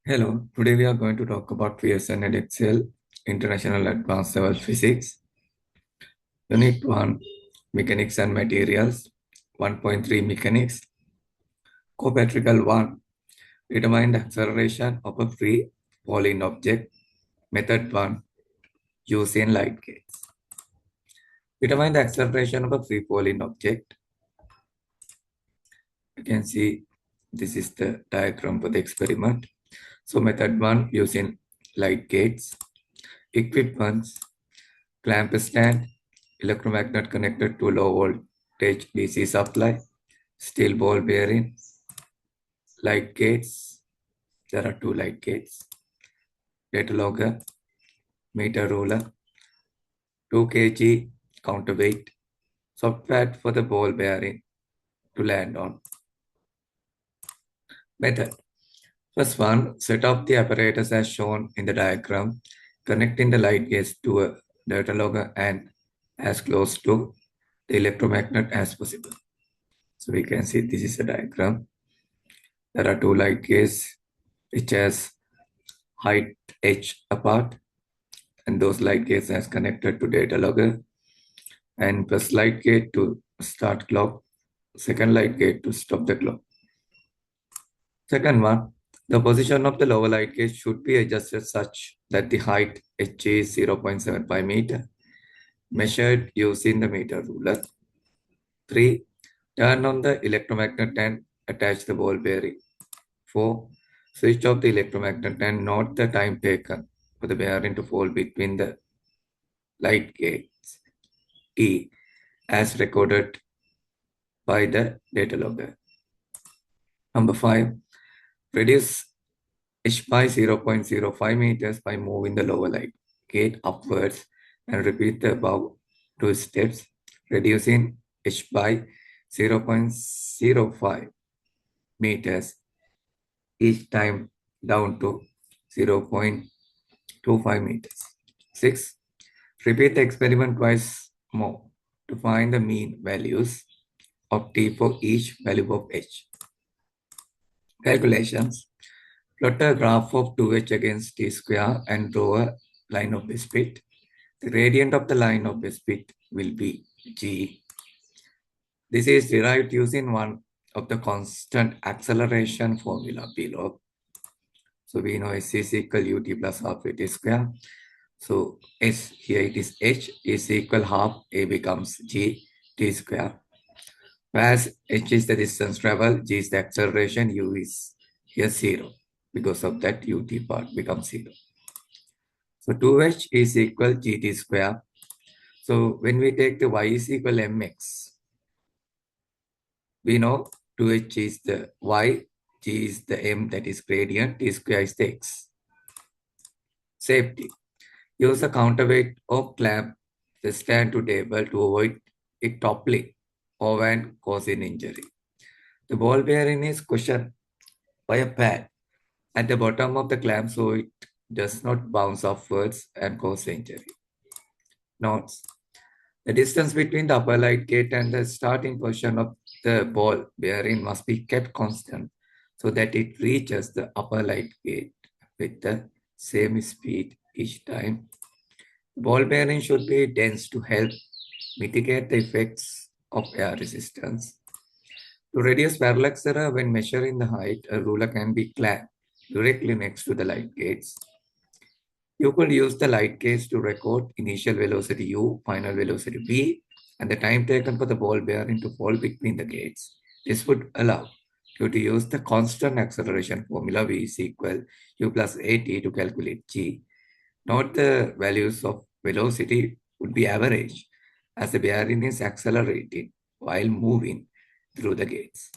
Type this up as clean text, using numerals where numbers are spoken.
Hello, today we are going to talk about Pearson and Excel International Advanced Level Physics. Unit 1 Mechanics and Materials, 1.3 Mechanics. Copatrical 1 Determine the acceleration of a free falling object. Method 1 Using light gates. Determine the acceleration of a free falling object. You can see this is the diagram for the experiment. So method 1 using light gates. Equipments, clamp stand, electromagnet connected to low voltage DC supply, steel ball bearing, light gates. There are two light gates, data logger, meter ruler, 2 kg counterweight, soft pad for the ball bearing to land on. Method. First one, set up the apparatus as shown in the diagram, connecting the light gates to a data logger and as close to the electromagnet as possible. So we can see this is a diagram. There are two light gates which has height h apart, and those light gates has connected to data logger, and plus light gate to start clock, second light gate to stop the clock. Second one, the position of the lower light gate should be adjusted such that the height h is 0.75 meter, measured using the meter ruler. 3. Turn on the electromagnet and attach the ball bearing. 4. Switch off the electromagnet and note the time taken for the bearing to fall between the light gates T as recorded by the data logger. Number 5. Reduce h by 0.05 meters by moving the lower light gate upwards and repeat the above two steps, reducing h by 0.05 meters each time down to 0.25 meters. 6. Repeat the experiment twice more to find the mean values of t for each value of h. Calculations. Plot a graph of 2h against t square and draw a line of best fit. The gradient of the line of best fit will be g. This is derived using one of the constant acceleration formula below. So we know s is equal ut plus half at square. So s, here it is h, is equal half a becomes g t square. Whereas h is the distance traveled, g is the acceleration, u is here 0. Because of that, ut part becomes 0. So 2h is equal gt square. So when we take the y is equal mx, we know 2h is the y, g is the m, that is gradient, t square is the x. Safety. Use a counterweight or clamp the stand to table to avoid it toppling over and causing injury. The ball bearing is cushioned by a pad at the bottom of the clamp so it does not bounce upwards and cause injury. Notes. The distance between the upper light gate and the starting position of the ball bearing must be kept constant so that it reaches the upper light gate with the same speed each time. The ball bearing should be dense to help mitigate the effects of air resistance. To reduce parallax error when measuring the height, a ruler can be clamped directly next to the light gates. You could use the light gates to record initial velocity u, final velocity v, and the time taken for the ball bearing to fall between the gates. This would allow you to use the constant acceleration formula v is equal u plus at to calculate g. Note the values of velocity would be average as the bearing is accelerating while moving through the gates.